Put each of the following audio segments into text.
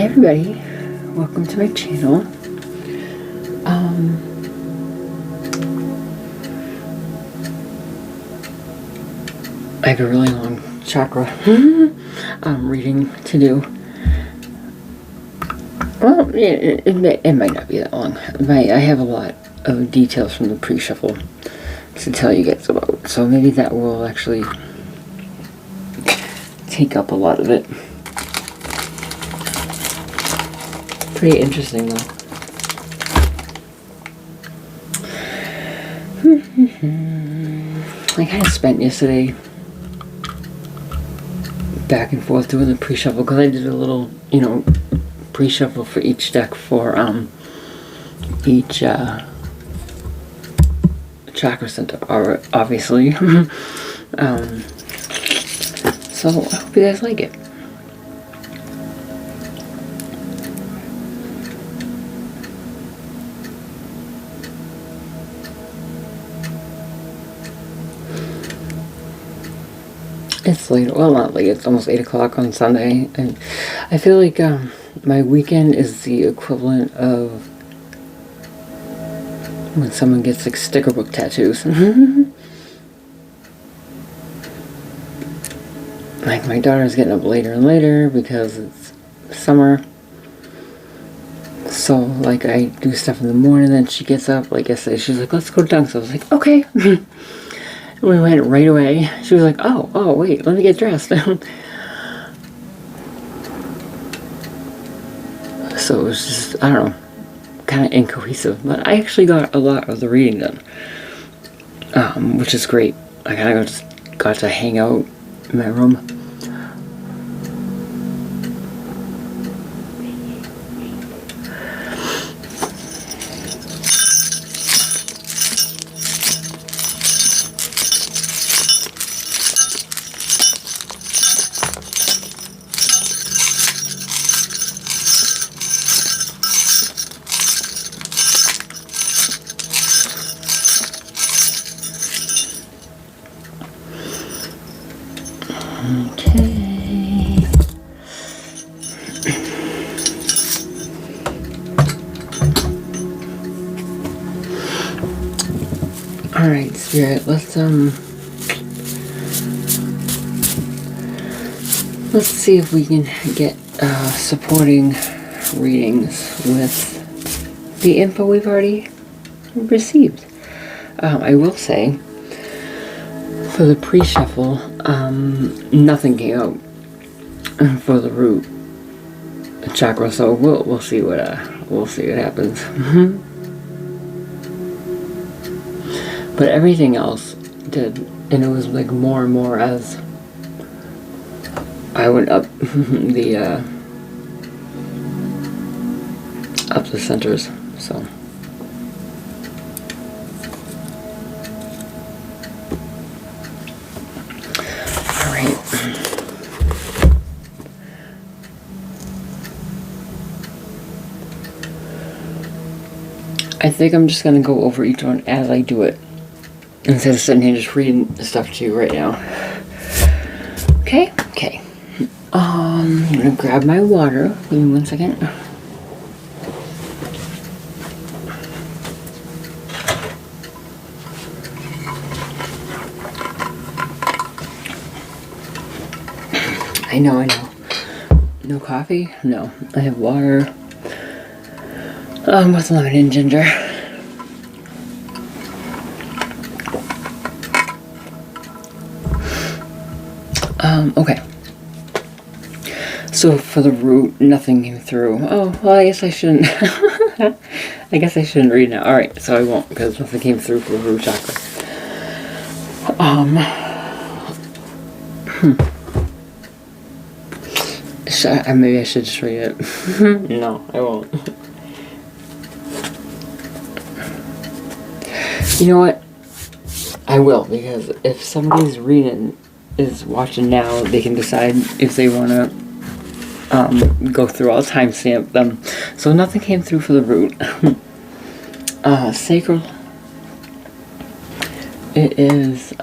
Hi everybody, welcome to my channel. I have a really long chakra reading to do. Well, it might not be that long. I have a lot of details from the pre-shuffle to tell you guys about, so maybe that will actually take up a lot of it. Pretty interesting though. I kind of spent yesterday back and forth doing the pre-shuffle because I did a little, pre-shuffle for each deck for each chakra center, obviously. So I hope you guys like it. It's late, well not late, it's almost 8 o'clock on Sunday, and I feel like my weekend is the equivalent of when someone gets like sticker book tattoos. Like my daughter's getting up later and later because it's summer, so like I do stuff in the morning, then she gets up, like yesterday she's like, let's go dunk, so I was like, okay. We went right away. She was like, oh, wait, let me get dressed. So it was just, I don't know, kind of incohesive. But I actually got a lot of the reading done, which is great. I kind of just got to hang out in my room. Okay. All right, Spirit. Let's see if we can get supporting readings with the info we've already received. I will say, for the pre-shuffle, nothing came out for the root chakra, so we'll see what happens. But everything else did, and it was like more and more as I went up the centers. So. I think I'm just going to go over each one as I do it, instead of sitting here just reading the stuff to you right now. Okay? Okay. I'm going to grab my water. Give me 1 second. I know. No coffee? No. I have water. With lemon and ginger. Okay. So for the root, nothing came through. Oh, well, I guess I shouldn't. I guess I shouldn't read now. Alright, so I won't, because nothing came through for the root chakra. Maybe I should just read it. No, I won't. You know what? I will, because if somebody's is watching now, they can decide if they want to go through. I'll timestamp them. So nothing came through for the root. Sacral. It is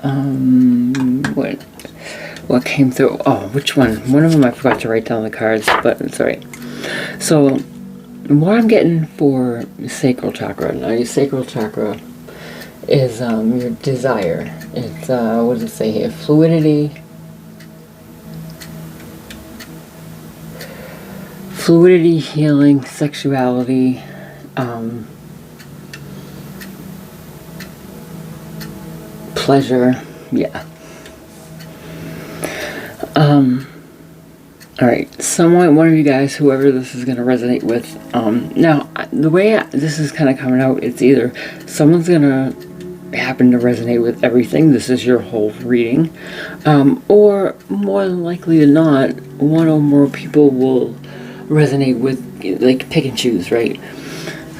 what came through. Oh, which one? One of them I forgot to write down the cards, but it's alright. So, what I'm getting for sacral chakra, now your sacral chakra is your desire. It's, what does it say here? Fluidity, healing, sexuality, pleasure, yeah. Alright, one of you guys, whoever this is going to resonate with, now, the way this is kind of coming out, it's either someone's going to happen to resonate with everything, this is your whole reading, or more than likely than not, one or more people will resonate with, like, pick and choose, right?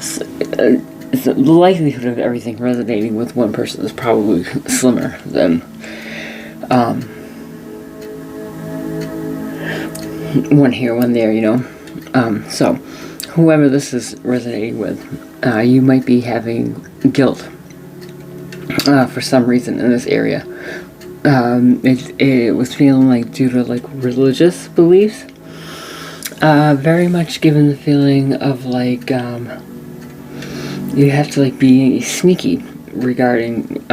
So, the likelihood of everything resonating with one person is probably slimmer than, one here, one there, you know. So, whoever this is resonating with, you might be having guilt for some reason in this area. It was feeling like due to like religious beliefs. Very much given the feeling of like you have to like be sneaky regarding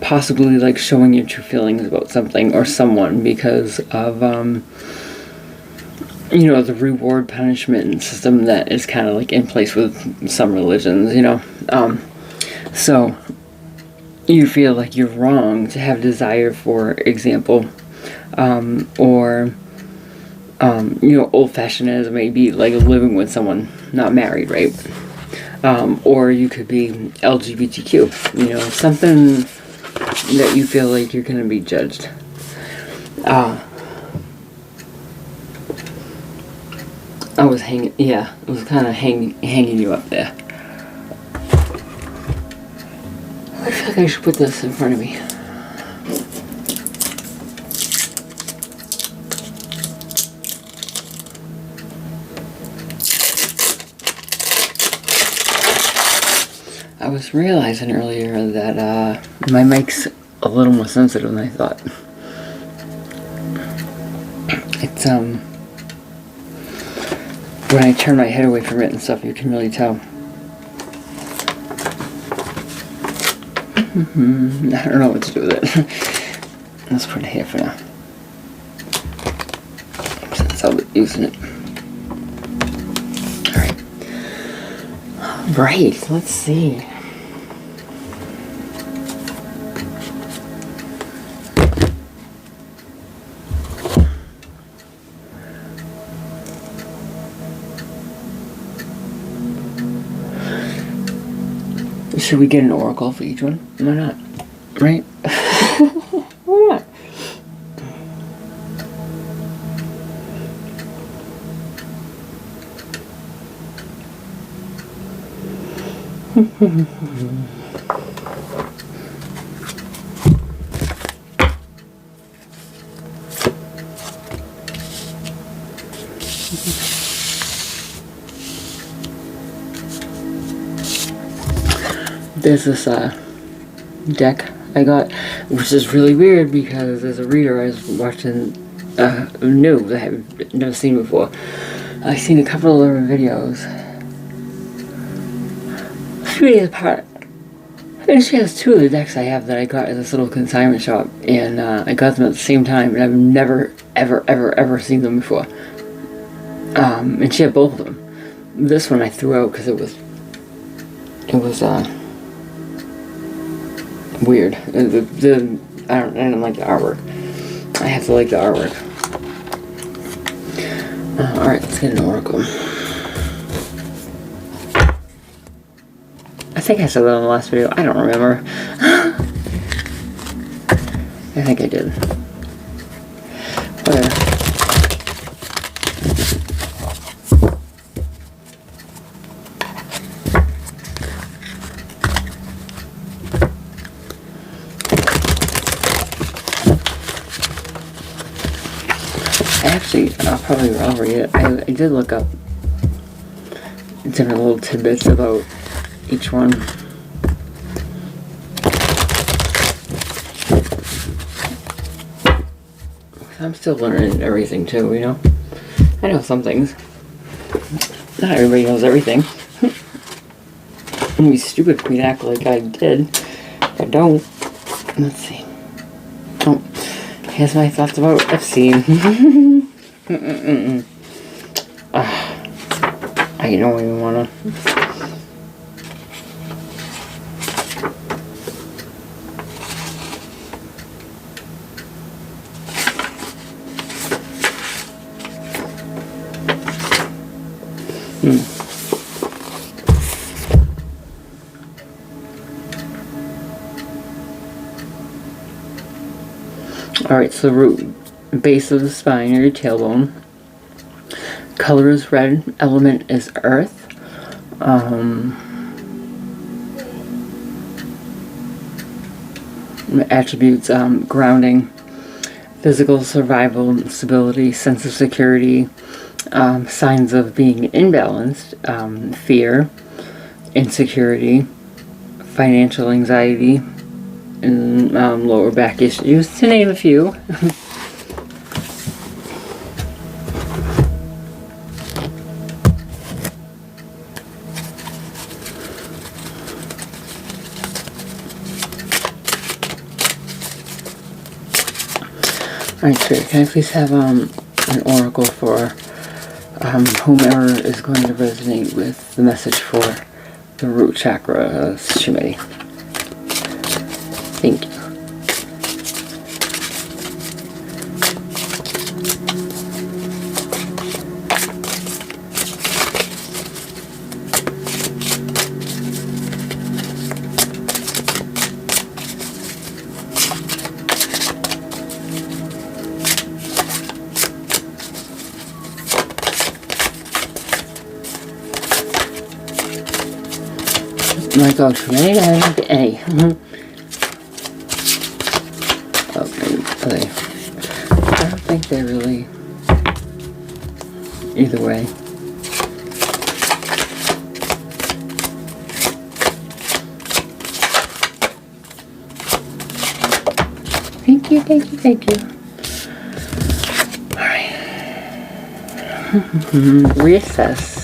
possibly like showing your true feelings about something or someone because of you know, the reward punishment system that is kind of like in place with some religions, you know. So you feel like you're wrong to have desire, for example, or you know, old-fashioned as it may be, like living with someone, not married, right? Or you could be LGBTQ, you know, something that you feel like you're going to be judged. I was hanging, yeah, it was kind of hanging you up there. I feel like I should put this in front of me. I was realizing earlier that my mic's a little more sensitive than I thought. It's when I turn my head away from it and stuff, you can really tell. I don't know what to do with it. Let's put it here for now, since I'll be using it. Alright. Right, let's see. Should we get an oracle for each one? Why not? Right? Why not? There's this deck I got, which is really weird because as a reader I was watching new that I have never seen before. I've seen a couple of their videos. 3 days apart. And she has 2 of the decks I have that I got at this little consignment shop, and I got them at the same time, and I've never, ever seen them before. And she had both of them. This one I threw out because it was weird. I don't like the artwork. I have to like the artwork. Alright, let's get an oracle. I think I said that in the last video. I don't remember. I think I did. Whatever. I'll read it. I did look up different little tidbits about each one. I'm still learning everything too, you know? I know some things. Not everybody knows everything. It'd be stupid for me to act like I did. I don't. Let's see. Oh, here's my thoughts about Epstein. I don't even wanna. Alright, so the root, base of the spine, or your tailbone. Color is red, element is earth. Attributes, grounding, physical survival, stability, sense of security, signs of being imbalanced, fear, insecurity, financial anxiety, and lower back issues, to name a few. Alright, Spirit, can I please have an oracle for whomever is going to resonate with the message for the root chakra, Shimei? Thank you. My God, from any to any. Okay. I don't think they're really either way. Thank you, thank you, thank you. Alright. Reassess.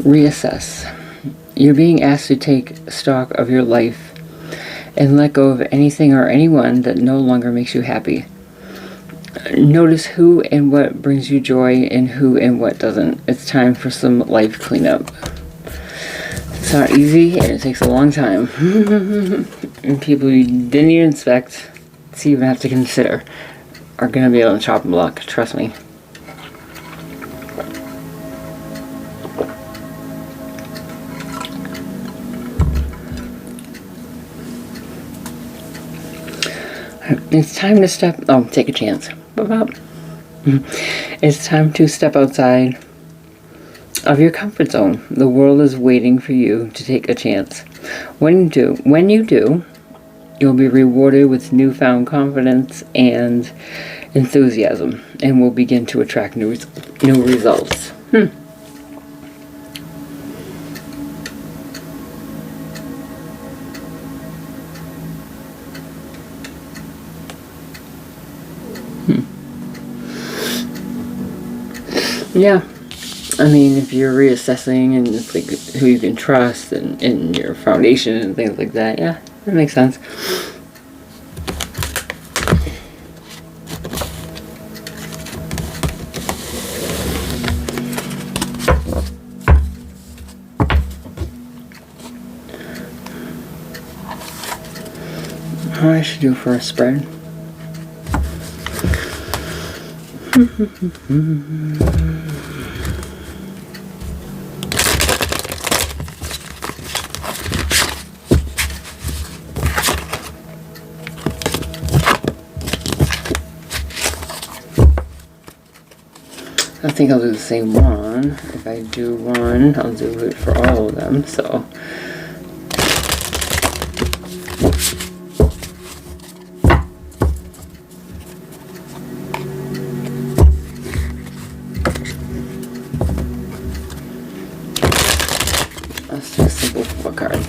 Reassess. You're being asked to take stock of your life and let go of anything or anyone that no longer makes you happy. Notice who and what brings you joy and who and what doesn't. It's time for some life cleanup. It's not easy and it takes a long time. And people you didn't even expect to even have to consider are going to be on the chopping block. Trust me. It's time to take a chance. It's time to step outside of your comfort zone. The world is waiting for you to take a chance. When you do, you'll be rewarded with newfound confidence and enthusiasm, and will begin to attract new results. Yeah, I mean, if you're reassessing and it's like who you can trust and your foundation and things like that, yeah, that makes sense. How I should do for a spread. I think I'll do the same one. If I do one, I'll do it for all of them, so. Let's do a simple four card.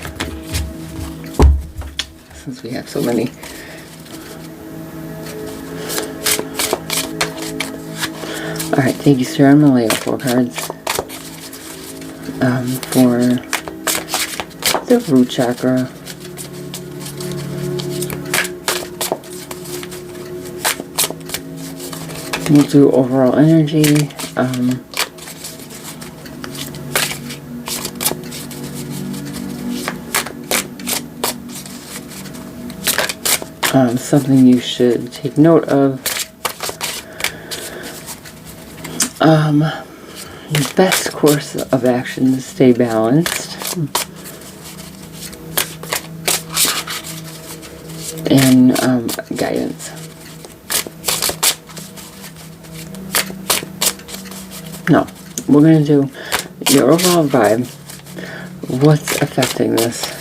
since we have so many. Alright, thank you, sir. I'm going to lay out 4 cards for the root chakra. We'll do overall energy. Something you should take note of. The best course of action is stay balanced. And guidance. No, we're going to do your overall vibe. What's affecting this?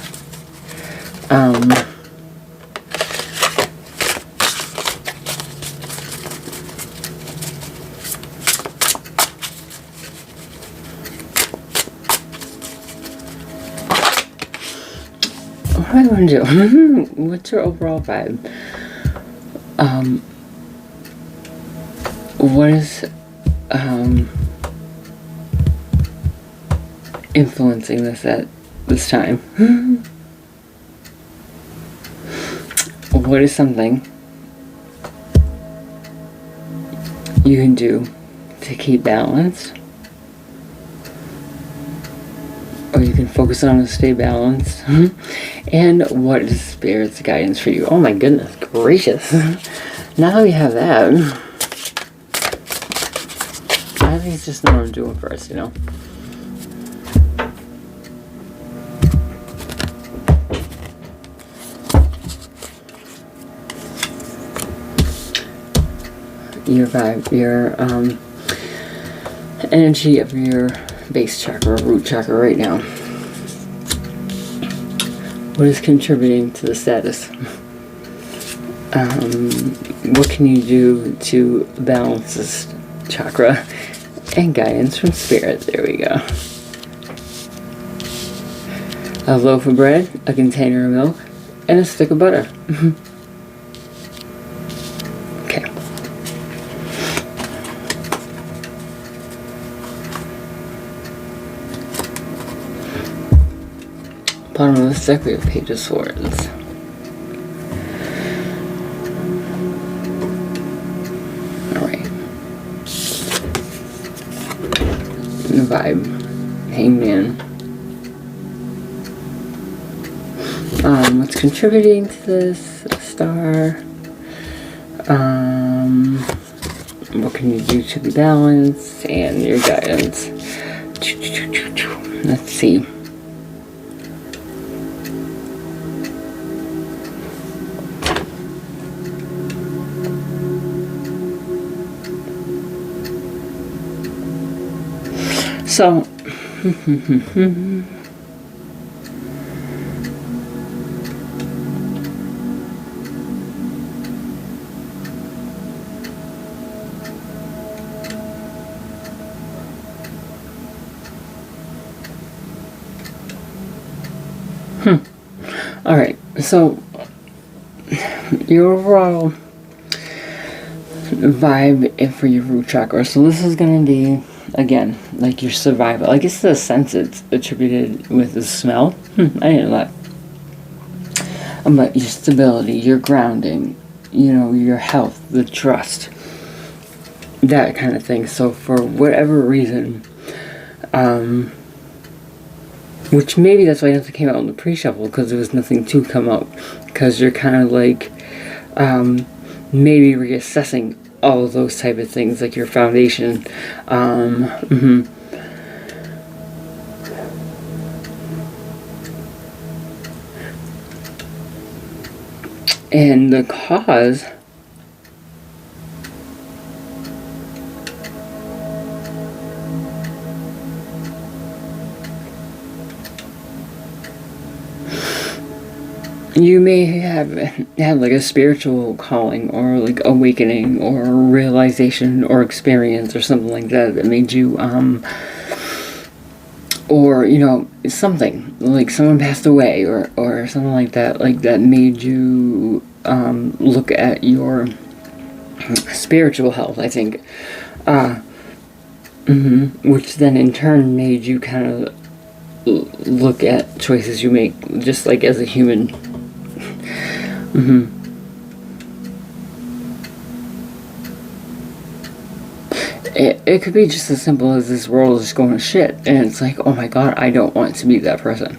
What am I going to do? What's your overall vibe? What is influencing this at this time? What is something you can do to keep balanced? Or you can focus on to stay balanced. And what is Spirit's guidance for you? Oh my goodness gracious. Now that we have that, I think it's just know what I'm doing first, you know? Your vibe, your energy of your base chakra, root chakra right now. What is contributing to the status? What can you do to balance this chakra? And guidance from Spirit. There we go. A loaf of bread, a container of milk, and a stick of butter. Okay. Bottom of the deck, we have Page of Swords. Alright. The vibe. Hangman. What's contributing to this? Star. What can you do to be balanced? And your guidance. Let's see. So, all right, so your overall vibe for your root chakra. So this is going to be, again, like your survival. I guess the sense it's attributed with the smell. I didn't know that. But your stability, your grounding, you know, your health, the trust, that kind of thing. So for whatever reason, which maybe that's why nothing came out in the pre-shuffle, because there was nothing to come out. Because you're kind of like maybe reassessing all of those type of things, like your foundation. And the cause you may have like a spiritual calling or like awakening or realization or experience or something like that that made you or, you know, something like someone passed away, or something like that made you look at your spiritual health, I think, which then in turn made you kind of look at choices you make, just like as a human. It could be just as simple as this world is going to shit, and it's like, oh my god, I don't want to be that person.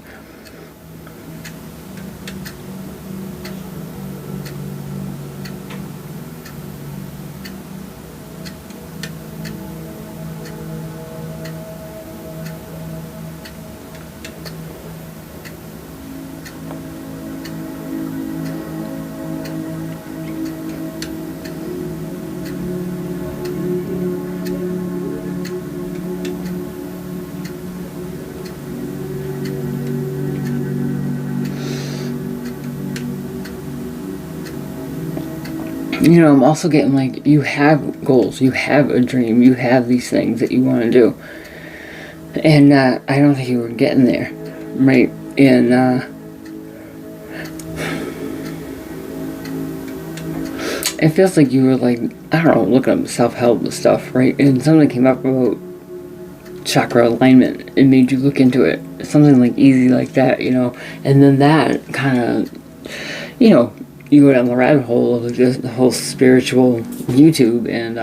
You know, I'm also getting like, you have goals, you have a dream, you have these things that you want to do. And I don't think you were getting there, right? And it feels like you were like, I don't know, looking up self-help stuff, right? And something came up about chakra alignment. It made you look into it. Something like easy like that, you know? And then that kind of, you know, you go down the rabbit hole of just the whole spiritual YouTube, and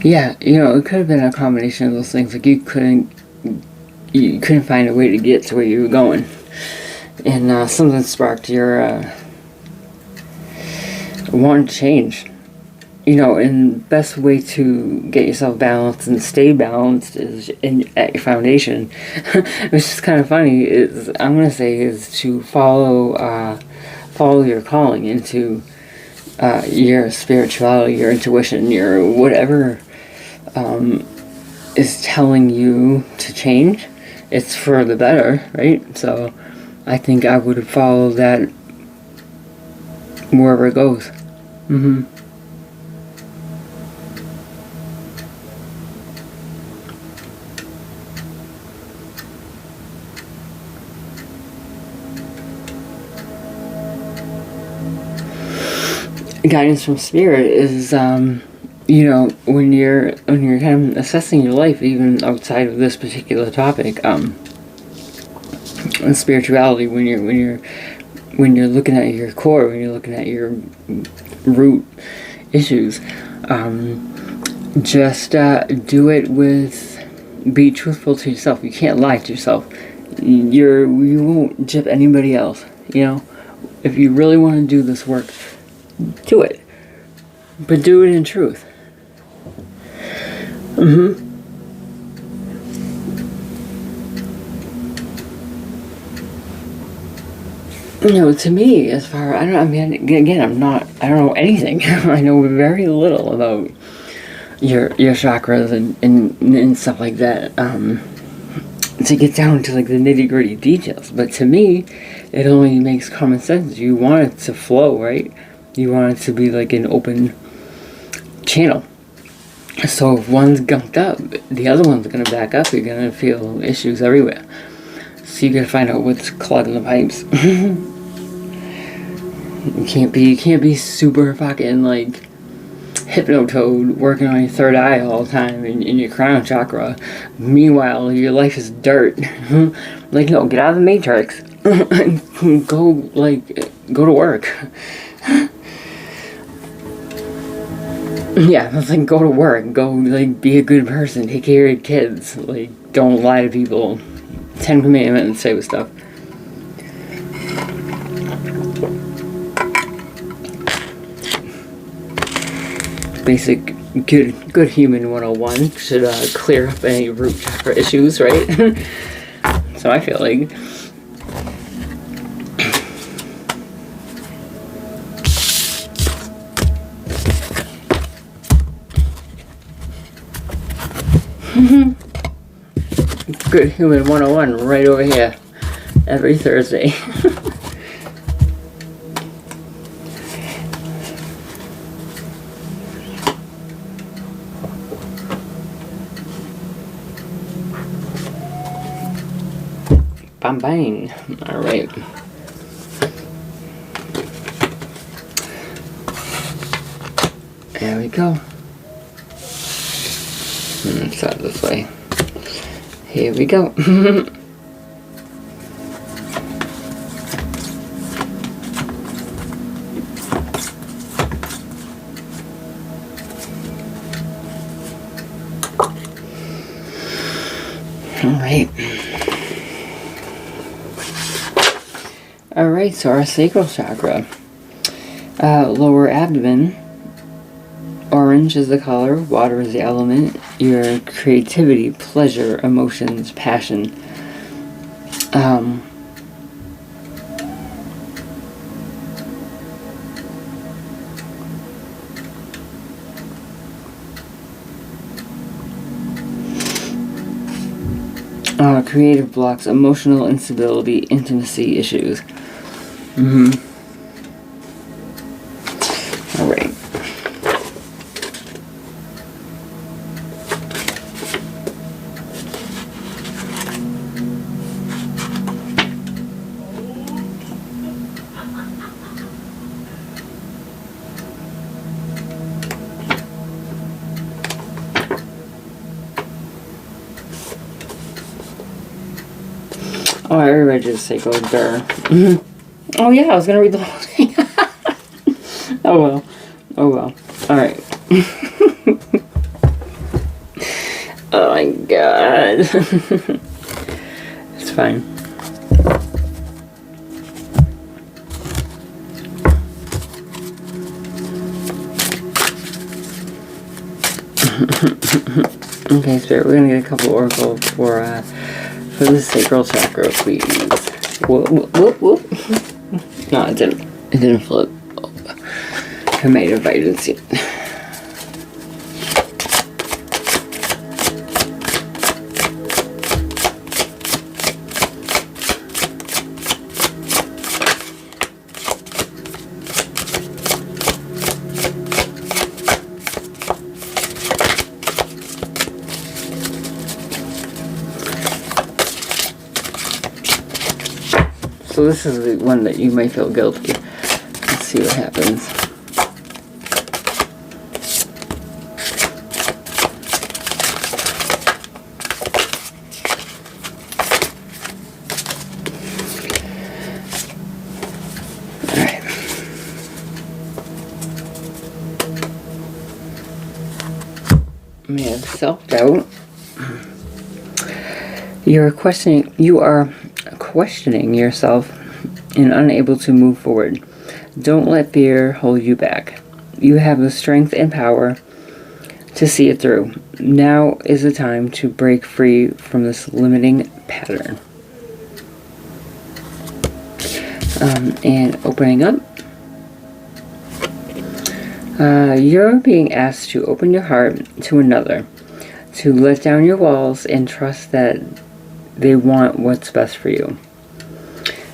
yeah, you know, it could have been a combination of those things. Like you couldn't find a way to get to where you were going, and something sparked your want to change. You know, and the best way to get yourself balanced and stay balanced is at your foundation. Which is kind of funny, is I'm gonna say is to follow your calling into your spirituality, your intuition, your whatever is telling you to change. It's for the better, right? So I think I would follow that wherever it goes. Guidance from spirit is, you know, when you're kind of assessing your life, even outside of this particular topic, and spirituality, when you're looking at your core, when you're looking at your root issues, just do it with, be truthful to yourself. You can't lie to yourself. You won't jip anybody else. You know, if you really want to do this work, do it, but do it in truth. You know, to me, as far, I don't know anything. I know very little about your chakras and stuff like that, to get down to like the nitty-gritty details. But to me, it only makes common sense. You want it to flow, right? You want it to be like an open channel. So if one's gunked up, the other one's going to back up. You're going to feel issues everywhere. So you got to find out what's clogging the pipes. You can't be super fucking like hypnotoad working on your third eye all the time in your crown chakra. Meanwhile, your life is dirt. Like, no, get out of the matrix. Go to work. Yeah, it's like, go to work, go, like, be a good person, take care of your kids, like, don't lie to people. 10 Commandments type of stuff. Basic good human 101 should clear up any root chakra issues, right? So I feel like. Good Human 101 right over here every Thursday. bam, bang. All right. There we go. Start this way. Here we go. Alright, so our sacral chakra. Lower abdomen. Orange is the color, water is the element, your creativity, pleasure, emotions, passion. Creative blocks, emotional instability, intimacy issues. All right. Oh, I already read the sacral dur. Oh yeah, I was gonna read the whole thing. Oh well. Oh well. Alright. Oh my god. It's fine. Okay, Spirit, we're gonna get a couple oracle for the sacral chakra, please. Whoop, whoop, whoop, whoop. No, it didn't. It didn't flip. I might have invited it. So this is the one that you may feel guilty. Let's see what happens. Alright. We have self-doubt. You are questioning yourself and unable to move forward. Don't let fear hold you back. You have the strength and power to see it through. Now is the time to break free from this limiting pattern. And opening up. You're being asked to open your heart to another, to let down your walls and trust that they want what's best for you.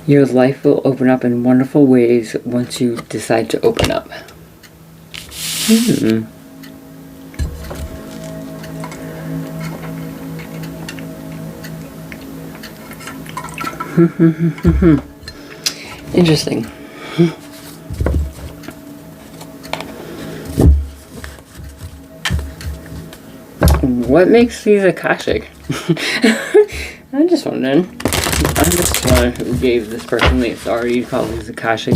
Your life will open up in wonderful ways once you decide to open up. Interesting. What makes these Akashic? I'm just wondering. I'm just wondering who gave this person the authority to call these Akashic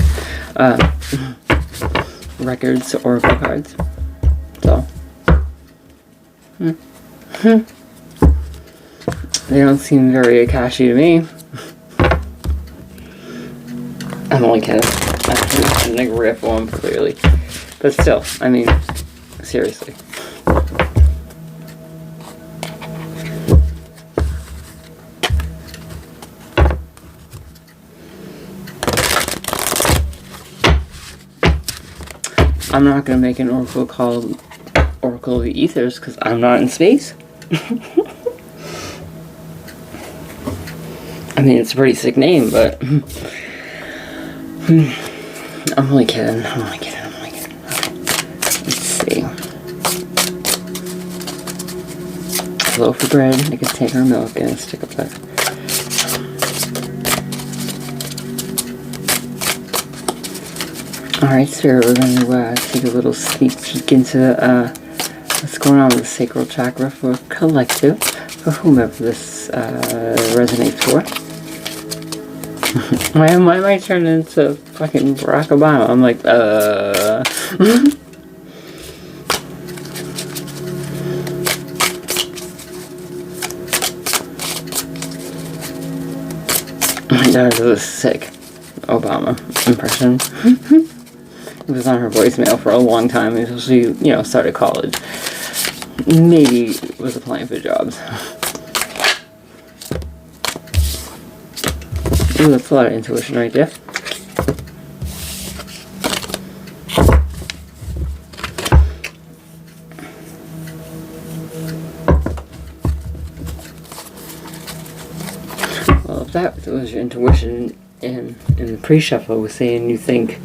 records, oracle cards. So. They don't seem very Akashi to me. I'm only kidding. I'm gonna riff on them clearly. But still, I mean, seriously. I'm not going to make an oracle called Oracle of the Ethers because I'm not in space. I mean, it's a pretty sick name, but I'm only kidding. I'm only kidding. Okay. Let's see. A loaf of bread, I can take our milk and stick up there. Alright, Spirit, we're going to take a little sneak peek into what's going on with the sacral chakra for collective, for whomever this resonates for. Why am I turning into fucking Barack Obama? I'm like, That was a sick Obama impression. It was on her voicemail for a long time until she, you know, started college. Maybe was applying for jobs. Ooh, that's a lot of intuition right there. Well, if that was your intuition in the pre-shuffle was saying you think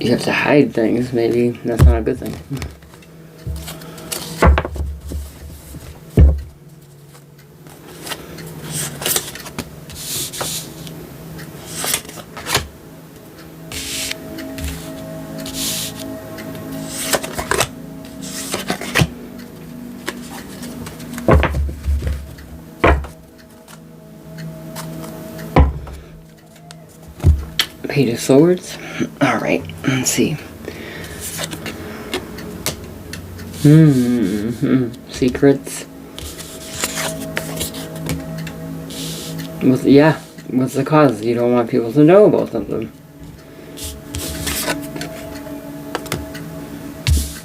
you have to hide things, maybe that's not a good thing. Page of Swords. Alright, let's see. Secrets. What's the cause? You don't want people to know about something.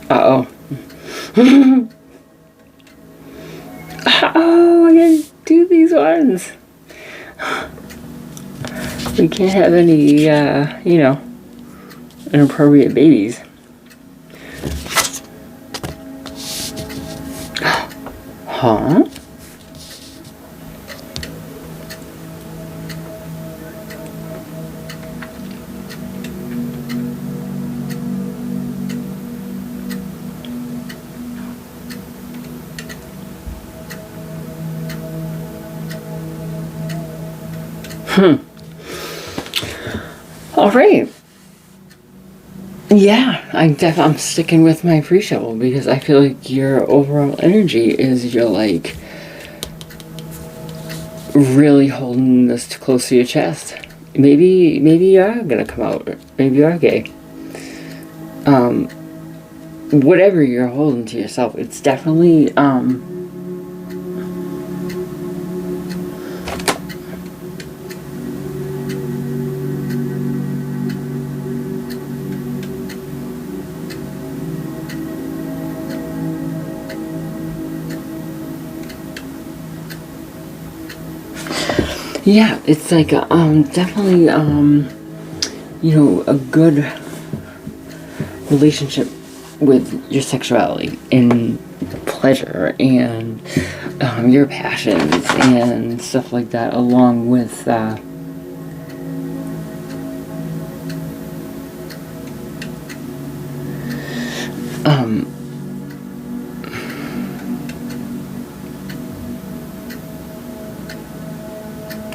Uh-oh. Oh, I gotta do these ones. We can't have any, you know, inappropriate babies. Huh? All right. Yeah, I'm sticking with my pre-shuffle because I feel like your overall energy is you're like really holding this close to your chest. Maybe you are gonna come out. Maybe you are gay. Whatever you're holding to yourself, it's definitely yeah, it's like definitely you know, a good relationship with your sexuality and pleasure and your passions and stuff like that, along with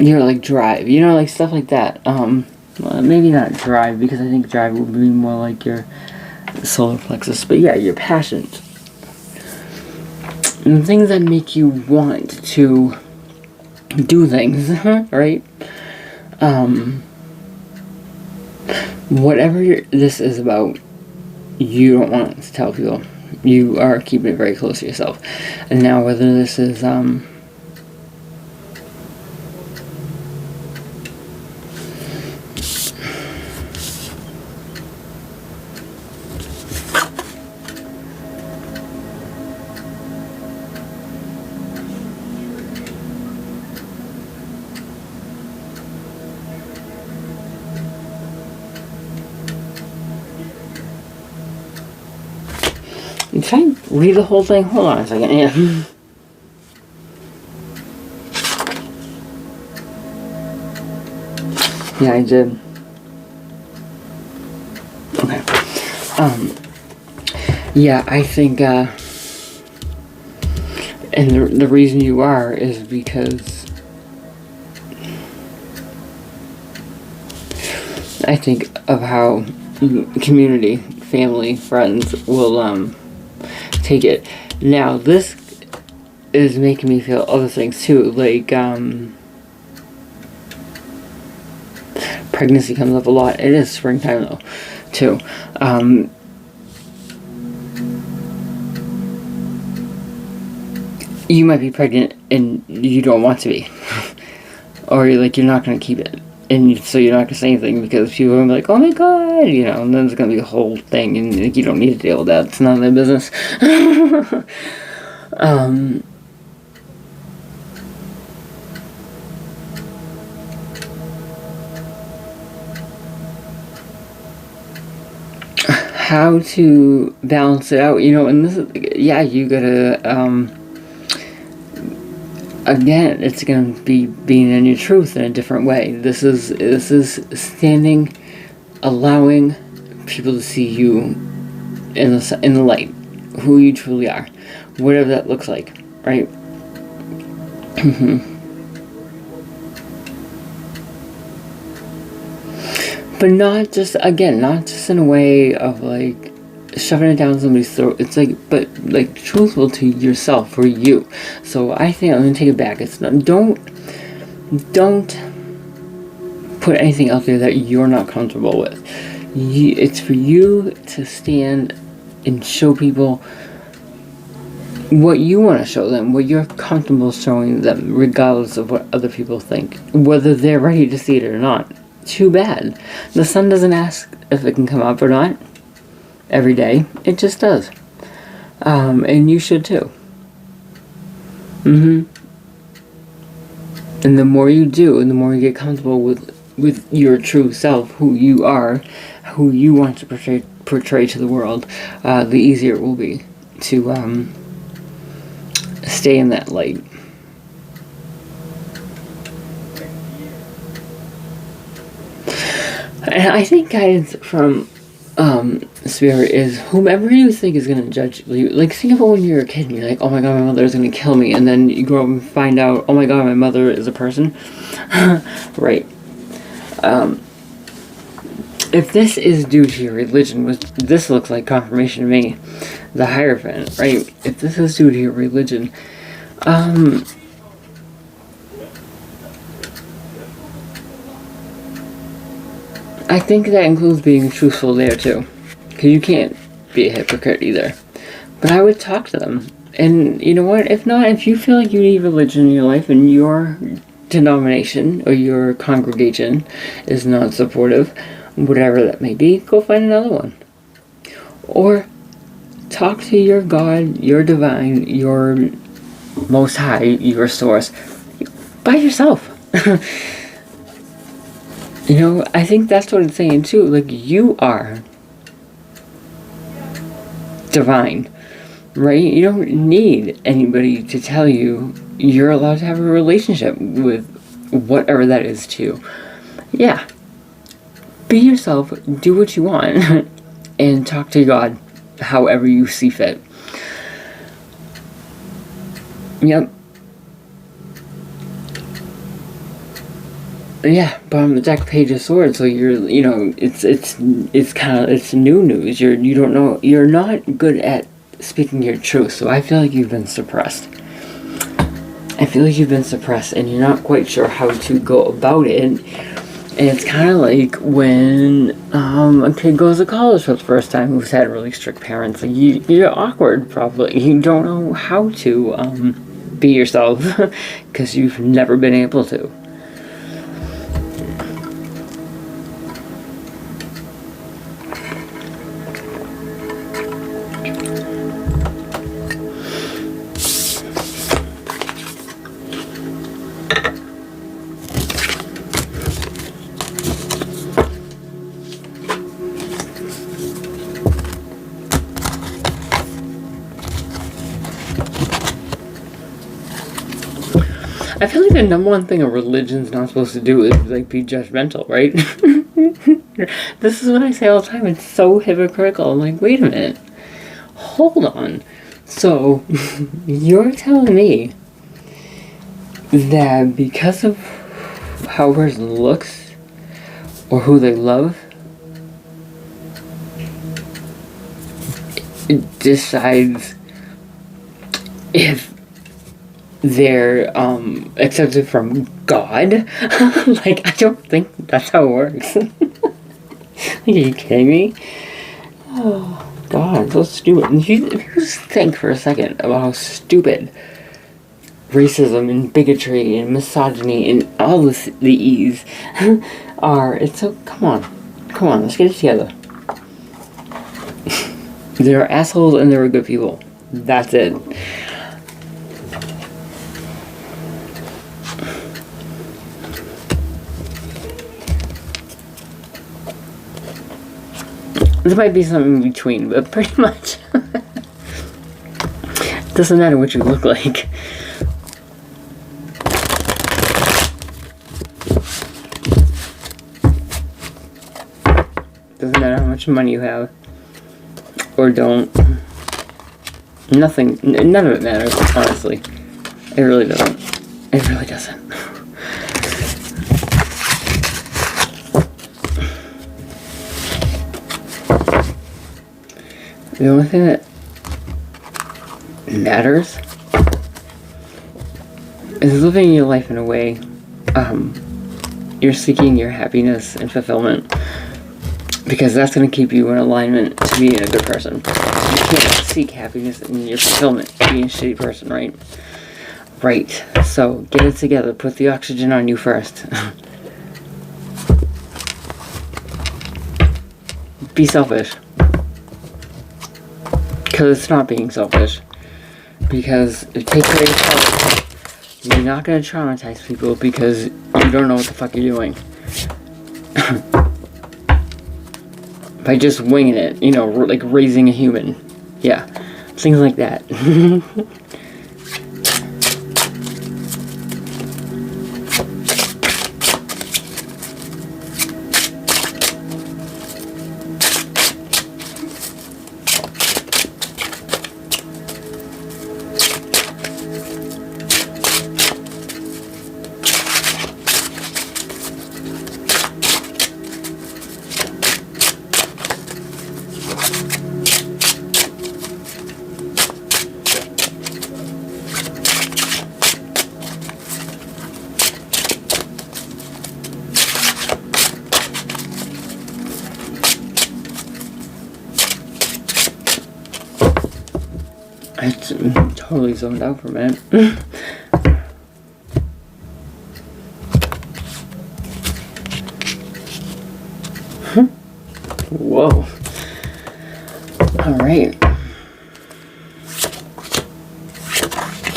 your like drive, you know, like stuff like that. Well, maybe not drive, because I think drive would be more like your solar plexus, but yeah, your passions and things that make you want to do things, right? Whatever this is about, you don't want to tell people. You are keeping it very close to yourself. And now whether this is I'm trying to read the whole thing. Hold on a second. Yeah. Yeah, I did. Okay. Yeah, I think, and the reason you are is because I think of how community, family, friends will take it. Now, this is making me feel other things too, like pregnancy comes up a lot. It is springtime though, too. You might be pregnant and you don't want to be. Or like you're not going to keep it. And so you're not going to say anything because people are like, oh my god, you know, and then there's going to be a whole thing and like, you don't need to deal with that. It's none of their business. How to balance it out, you know, and this is, yeah, you gotta, again, it's gonna be being in your truth in a different way. This is standing, allowing people to see you in the light, who you truly are, whatever that looks like, right? But not just in a way of like shoving it down somebody's throat. It's like, but like truthful to yourself, for you. So I think I'm gonna take it back. It's not, don't put anything out there that you're not comfortable with. It's for you to stand and show people what you want to show them, what you're comfortable showing them, regardless of what other people think, whether they're ready to see it or not. Too bad. The sun doesn't ask if it can come up or not every day. It just does. And you should too. And the more you do, and the more you get comfortable with your true self, who you are, who you want to portray to the world, the easier it will be to stay in that light. And I think guidance from Spirit is whomever you think is going to judge you. Like, think about when you're a kid and you're like, oh my god, my mother is going to kill me. And then you grow up and find out, oh my god, my mother is a person. Right. If this is due to your religion, which this looks like confirmation to me, the Hierophant, right? If this is due to your religion, I think that includes being truthful there too. Because you can't be a hypocrite either. But I would talk to them. And you know what? If not, if you feel like you need religion in your life and your denomination or your congregation is not supportive, whatever that may be, go find another one. Or talk to your God, your divine, your most high, your source, by yourself. You know, I think that's what it's saying too. Like, you are divine, right? You don't need anybody to tell you you're allowed to have a relationship with whatever that is to you. Yeah. Be yourself, do what you want, and talk to God however you see fit. Yep. Yeah, but on the deck Page of Swords, so you're, you know, it's kind of, it's new news. You don't know, you're not good at speaking your truth, so I feel like you've been suppressed. And you're not quite sure how to go about it. And it's kind of like when a kid goes to college for the first time who's had really strict parents. Like, you're awkward, probably. You don't know how to be yourself because you've never been able to. I feel like the number one thing a religion's not supposed to do is, like, be judgmental, right? This is what I say all the time. It's so hypocritical. I'm like, wait a minute. Hold on. So, you're telling me that because of how a person looks, or who they love decides if they're accepted from God. Like, I don't think that's how it works. Like, are you kidding me? Oh, God, so stupid. If you just think for a second about how stupid racism and bigotry and misogyny and all the E's are, it's so, come on, let's get it together. There are assholes and there are good people. That's it. There might be something in between, but pretty much doesn't matter what you look like. Doesn't matter how much money you have or don't. Nothing, none of it matters, honestly. It really doesn't. It really doesn't. The only thing that matters is living your life in a way you're seeking your happiness and fulfillment, because that's going to keep you in alignment to being a good person. You can't seek happiness and your fulfillment being a shitty person, right? Right. So get it together. Put the oxygen on you first. Be selfish. Because it's not being selfish. Because take care of yourself. You're not going to traumatize people because you don't know what the fuck you're doing. By just winging it, you know, like raising a human. Yeah, things like that. I totally zoned out for a minute. Whoa. Alright.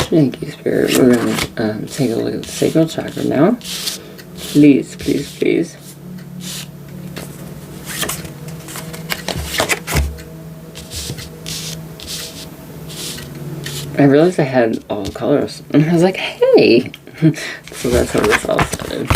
Thank you, Spirit. We're going to take a look at the sacral chakra now. Please, please, please. I realized I had all colors, and I was like, hey! So that's how this all started.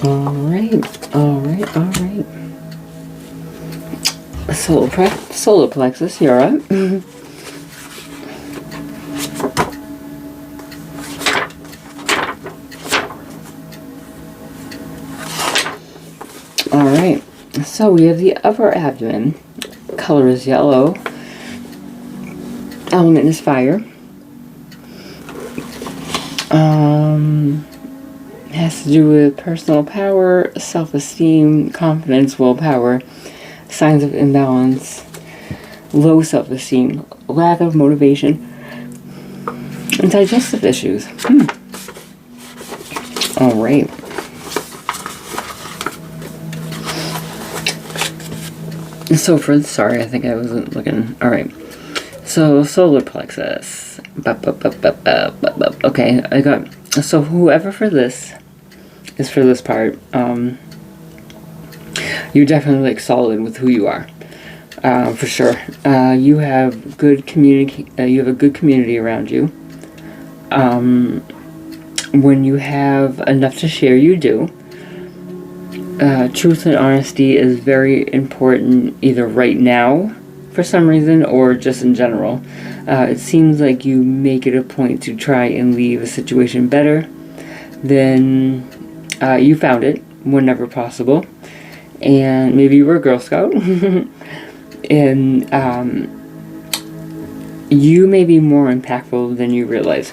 Alright. Solar plexus, you're up. Alright, so we have the upper abdomen. Color is yellow. Element is fire. Has to do with personal power, self-esteem, confidence, willpower, signs of imbalance, low self-esteem, lack of motivation, and digestive issues. Alright. So sorry, I think I wasn't looking. Alright. So, solar plexus. Okay, I got, so whoever for this is for this part, you're definitely like solid with who you are. For sure. You have you have a good community around you. When you have enough to share, you do. Truth and honesty is very important either right now for some reason or just in general. It seems like you make it a point to try and leave a situation better than you found it whenever possible. And maybe you were a Girl Scout. And you may be more impactful than you realize.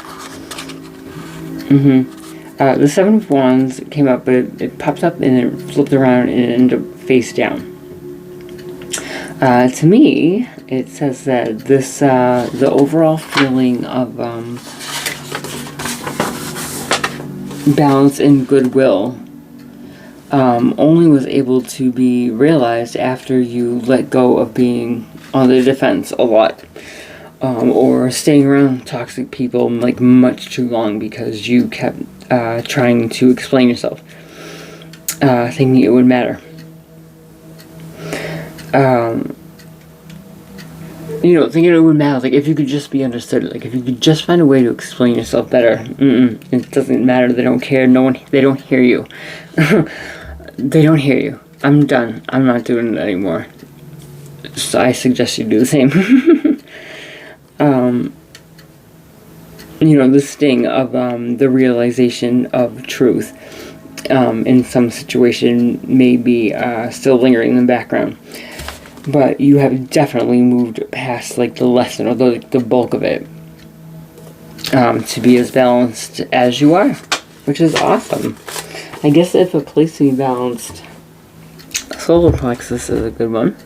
The Seven of Wands came up, but it popped up and it flipped around and it ended up face down. To me, it says that this, the overall feeling of balance and goodwill only was able to be realized after you let go of being on the defense a lot. Or staying around toxic people like much too long because you kept trying to explain yourself, thinking it would matter. Thinking it would matter, like if you could just be understood, like if you could just find a way to explain yourself better. It doesn't matter, they don't care, they don't hear you. They don't hear you. I'm done, I'm not doing it anymore. So I suggest you do the same. The sting of the realization of truth in some situation may be still lingering in the background. But you have definitely moved past like the lesson or the bulk of it to be as balanced as you are, which is awesome. I guess if a place to be balanced, solar plexus is a good one.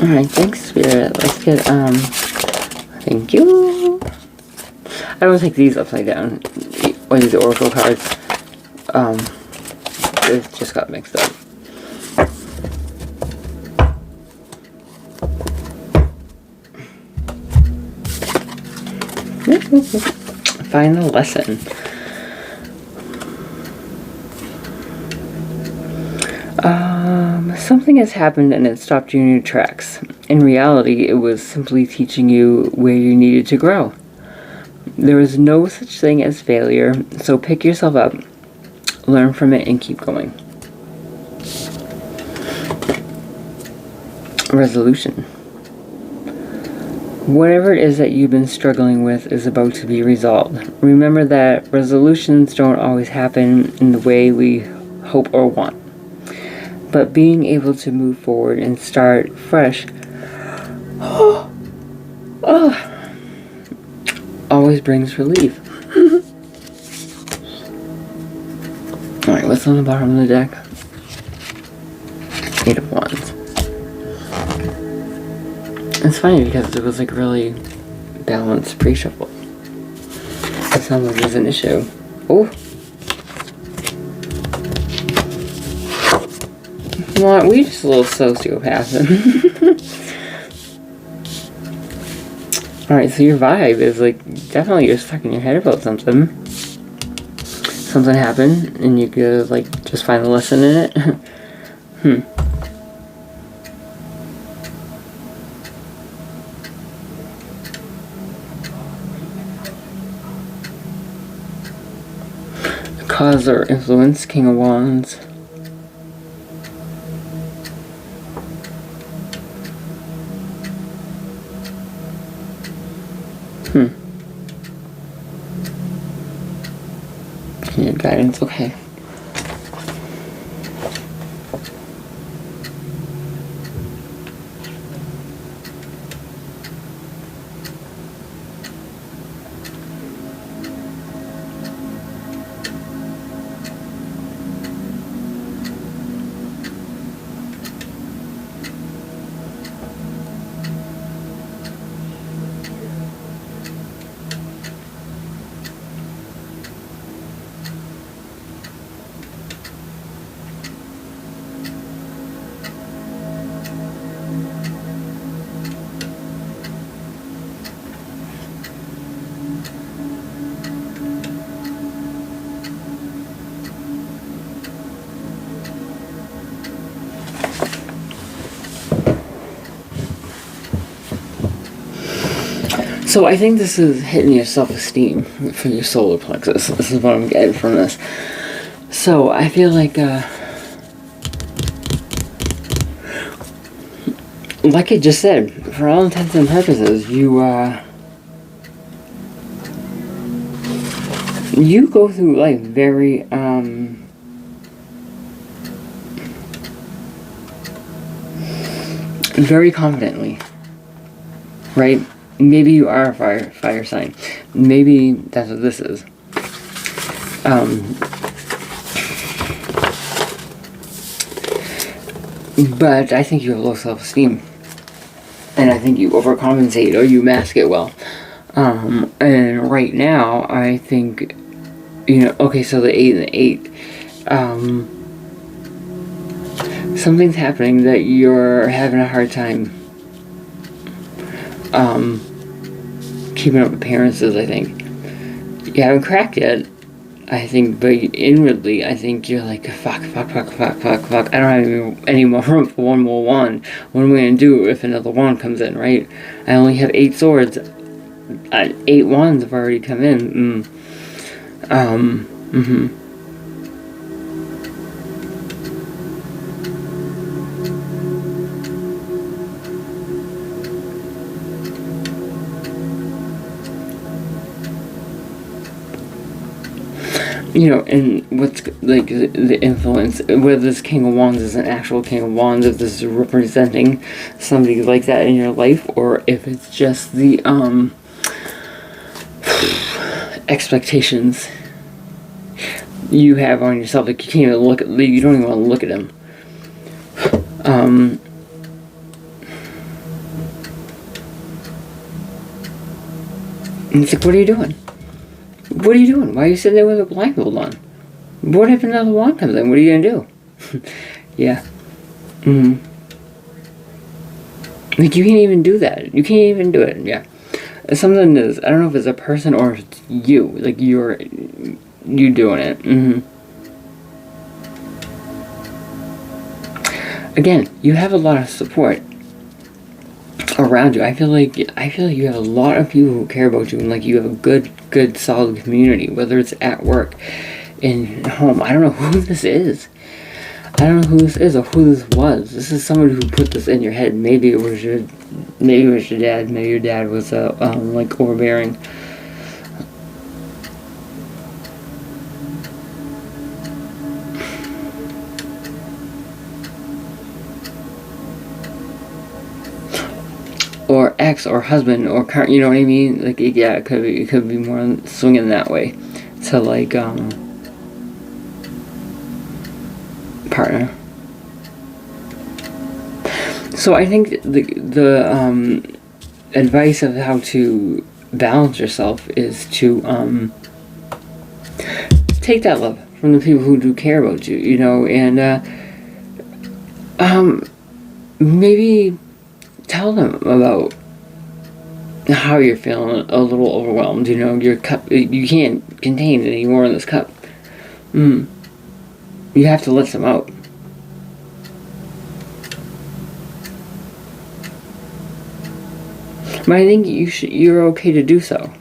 Alright, thanks, Spirit. Let's get, thank you. I don't take these upside down, or these Oracle cards. It just got mixed up. Final lesson. Something has happened and it stopped you in your tracks. In reality, it was simply teaching you where you needed to grow. There is no such thing as failure, so pick yourself up, learn from it, and keep going. Resolution. Whatever it is that you've been struggling with is about to be resolved. Remember that resolutions don't always happen in the way we hope or want. But being able to move forward and start fresh always brings relief. Alright, what's on the bottom of the deck? Eight of Wands. It's funny because it was like really balanced pre-shuffle. It sounds like there's an issue. Oh! Well, we just a little sociopath. Alright, so your vibe is like, definitely you're stuck in your head about something. Something happened, and you could like, just find the lesson in it. Cause or influence, King of Wands. Your guidance, okay. So I think this is hitting your self-esteem for your solar plexus. This is what I'm getting from this. So I feel like I just said, for all intents and purposes, you go through life very very confidently, right? Maybe you are a fire sign. Maybe that's what this is. But I think you have low self-esteem. And I think you overcompensate or you mask it well. And right now, I think, okay, so the 8 and the 8. Something's happening that you're having a hard time keeping up appearances, I think. You haven't cracked yet, I think, but inwardly, I think you're like, fuck. I don't have any more room for one more wand. What am I going to do if another wand comes in, right? I only have 8 swords. 8 wands have already come in. And what's like the influence, whether this King of Wands is an actual King of Wands, if this is representing somebody like that in your life, or if it's just the expectations you have on yourself. Like you can't even look at, you don't even want to look at him. And it's like, what are you doing? What are you doing? Why are you sitting there with a blindfold on? What if another wand comes in? What are you going to do? Yeah. Like, you can't even do that. You can't even do it. Yeah. Something is, I don't know if it's a person or if it's you. Like, you doing it. Again, you have a lot of support around you. I feel like you have a lot of people who care about you, and like you have a good solid community, whether it's at work, in home. I don't know who this is. I don't know who this is or who this was. This is somebody who put this in your head. Maybe it was your dad. Maybe your dad was like overbearing. Or ex, or husband, or you know what I mean? Like, yeah, it could be more swinging that way to like partner. So I think the advice of how to balance yourself is to take that love from the people who do care about you, and maybe tell them about how you're feeling a little overwhelmed. Your cup, you can't contain it anymore in this cup. You have to let some out. But I think you're okay to do so.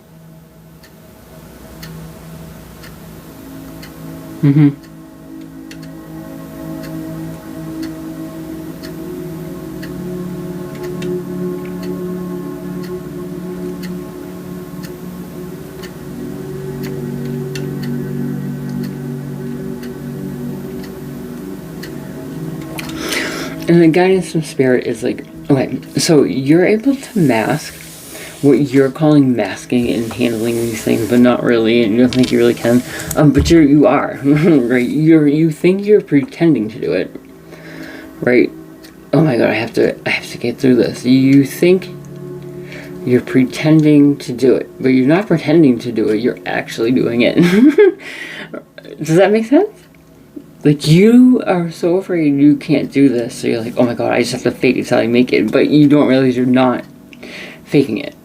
And the guidance from spirit is like, okay, so you're able to mask what you're calling masking and handling these things, but not really, and you don't think you really can. But you are, right? You think you're pretending to do it, right? Oh my god, I have to get through this. You think you're pretending to do it, but you're not pretending to do it. You're actually doing it. Does that make sense? Like, you are so afraid you can't do this, so you're like, oh my god, I just have to fake it till I make it, but you don't realize you're not faking it.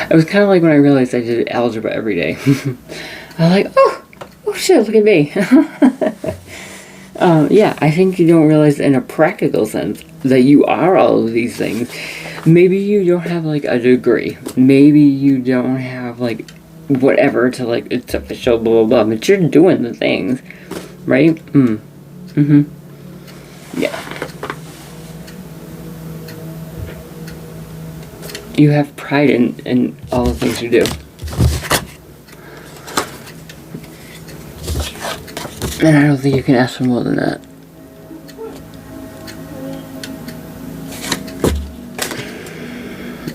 It was kind of like when I realized I did algebra every day. I was like, oh shit, look at me. Yeah, I think you don't realize in a practical sense that you are all of these things. Maybe you don't have like a degree. Maybe you don't have like whatever to like it's official blah blah blah, but you're doing the things, right? Yeah. You have pride in all the things you do. And I don't think you can ask for more than that.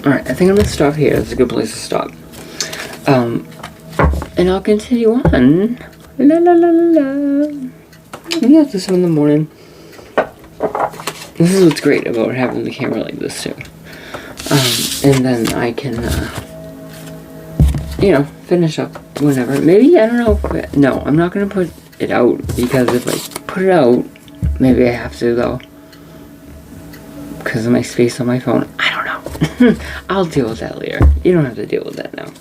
Alright, I think I'm going to stop here. That's a good place to stop. And I'll continue on. La la la la la. Yeah, this in the morning. This is what's great about having the camera like this too. And then I can, you know, finish up whenever. Maybe, I don't know. No, I'm not going to put it out because if I put it out, maybe I have to though. Because of my space on my phone. I don't know. I'll deal with that later. You don't have to deal with that now.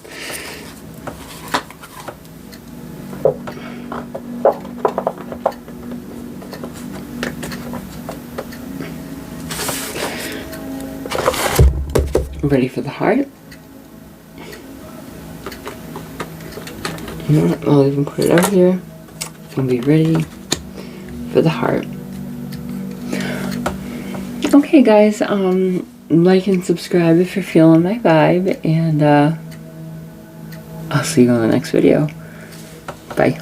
Ready for the heart? You know what? I'll even put it out here. And be ready for the heart. Okay guys, like and subscribe if you're feeling my vibe, and I'll see you on the next video. Bye.